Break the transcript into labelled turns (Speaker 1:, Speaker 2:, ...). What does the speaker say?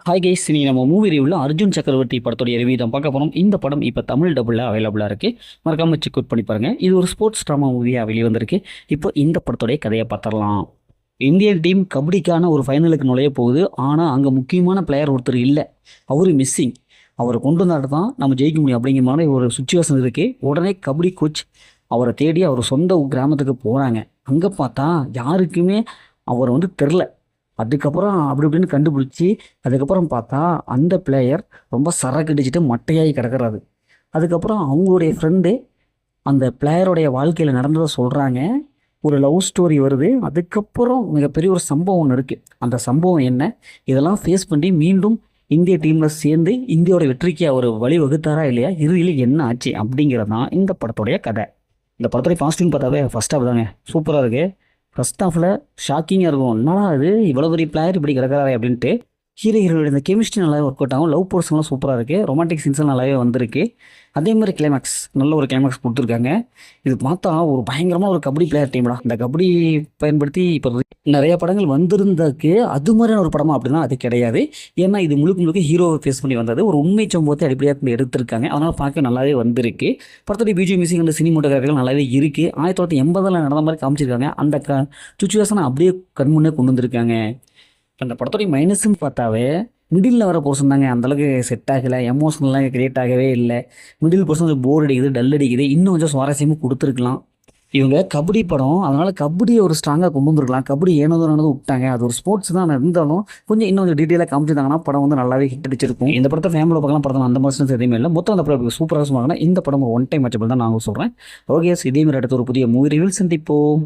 Speaker 1: Hi guys, இன்னைக்கு நம்ம movie ரிவ்யூவில் அர்ஜுன் சக்கரவர்த்தி படத்துடைய ரிவ்யூ தான் பார்க்க போகிறோம். இந்த படம் இப்போ தமிழ் டபுளில் அவைலபிளாக இருக்குது. மறக்காமல் செக் அவுட் பண்ணி பாருங்கள். இது ஒரு ஸ்போர்ட்ஸ் ட்ராமா மூவியாக வெளியே வந்திருக்கு. இப்போ இந்த படத்துடைய கதையை பார்த்துடலாம். இந்தியன் டீம் கபடிக்கான ஒரு ஃபைனலுக்கு நுழைய போகுது. ஆனால் அங்கே முக்கியமான பிளேயர் ஒருத்தர் இல்லை, அவர் மிஸ்ஸிங். அவரை கொண்டு வந்தாட்டு தான் நம்ம ஜெயிக்க முடியும் அப்படிங்கிற மாதிரி ஒரு சுச்சுவேஷன் இருக்குது. உடனே கபடி கோச் அவரை தேடி அவர் சொந்த கிராமத்துக்கு போகிறாங்க. அங்கே பார்த்தா யாருக்குமே அவர் தெரில. அதுக்கப்புறம் அப்படி இப்படின்னு கண்டுபிடிச்சி அதுக்கப்புறம் பார்த்தா அந்த பிளேயர் ரொம்ப சரக்கு அடிச்சுட்டு மட்டையாகி கிடக்கிறாரு. அதுக்கப்புறம் அவங்களுடைய ஃப்ரெண்டு அந்த பிளேயருடைய வாழ்க்கையில் நடந்ததை சொல்கிறாங்க. ஒரு லவ் ஸ்டோரி வருது. அதுக்கப்புறம் மிகப்பெரிய ஒரு சம்பவம் ஒன்று இருக்குது. அந்த சம்பவம் என்ன, இதெல்லாம் ஃபேஸ் பண்ணி மீண்டும் இந்திய டீமில் சேர்ந்து இந்தியாவோட வெற்றிக்கு அவர் வழி வகுத்தாரா இல்லையா, இறுதியில் என்ன ஆச்சு அப்படிங்கிறது தான் இந்த படத்துடைய கதை. இந்த படத்துடைய பாசிட்டிவ் பார்த்தாவே ஃபர்ஸ்ட் ஹாஃப் தாங்க சூப்பராக இருக்குது. ஃபர்ஸ்ட் ஹாஃபில் ஷாக்கிங்காக இருக்கும். என்னடா இது இவ்வளோ பெரிய பிளேயர் இப்படி கிடக்கிறாரு அப்படின்ட்டு. ஹீரோட இந்த கெமிஸ்ட்ரி நல்லாவே ஒர்க் அவுட் ஆகும். லவ் போர்ஷன்லாம் சூப்பராக இருக்குது. ரொமான்டிக் சீன்ஸ்லாம் நல்லாவே வந்திருக்கு. அதே மாதிரி கிளைமேக்ஸ் நல்ல ஒரு கிளைமேக்ஸ் கொடுத்துருக்காங்க. இது பார்த்தா ஒரு பயங்கரமாக ஒரு கபடி பிளேயர் டீம்டா. இந்த கபடி பயன்படுத்தி இப்போ நிறைய படங்கள் வந்திருந்ததுக்கு அது மாதிரியான ஒரு படமா அப்படின்னா அது கிடையாது. ஏன்னா இது முழுக்க முழுக்க ஹீரோவை ஃபேஸ் பண்ணி வந்தது. ஒரு உண்மை சம்பவத்தை அடிப்படையாக எடுத்திருக்காங்க. அதனால் பார்க்க நல்லாவே வந்திருக்கு. படத்துடைய பிஜிஎம் மியூசிக் அந்த சினிமோட்டோகிராஃபிகள் நல்லாவே இருக்குது. 1980 நடந்த மாதிரி காமிச்சிருக்காங்க. அந்த சுச்சுவேஷனை அப்படியே கண்முன்னே கொண்டு வந்திருக்காங்க. அந்த படத்துடைய மைனஸ்ன்னு பார்த்தாவே மிடில் வர போர்ஷன் தாங்க அந்தளவுக்கு செட் ஆகலை. எமோஷனல்லாம் கிரியேட் ஆகவே இல்லை. மிடில் போர்ஷன் போர் அடிக்குது, டல் அடிக்குது. இன்னும் கொஞ்சம் சுவாரஸ்யமாக கொடுத்துருக்கலாம். இவங்க கபடி படம், அதனால் கபடியை ஒரு ஸ்ட்ராங்காக கொண்டு வந்துருக்கலாம். கபடி ஏனோதோ விட்டாங்க. அது ஒரு ஸ்போர்ட்ஸ் தான் இருந்தாலும் கொஞ்சம் இன்னும் கொஞ்சம் டீட்டெயிலாக காமிச்சிருந்தாங்கன்னா படம் நல்லாவே ஹிட் அடிச்சிருக்கும். இந்த படத்தை ஃபேமிலியில் பார்க்கலாம். படத்தில் அந்த மாதிரி எதுவுமே இல்லை. மொத்தம் அந்த படம் சூப்பராக சொன்னாங்கன்னா இந்த படம் ஒன் டைம் மேட்சபிள் தான் நாங்கள் சொல்கிறேன். ஓகே, இதே மாதிரி அடுத்த ஒரு புதிய மூவி ரிவ்யூ சந்திப்போம்.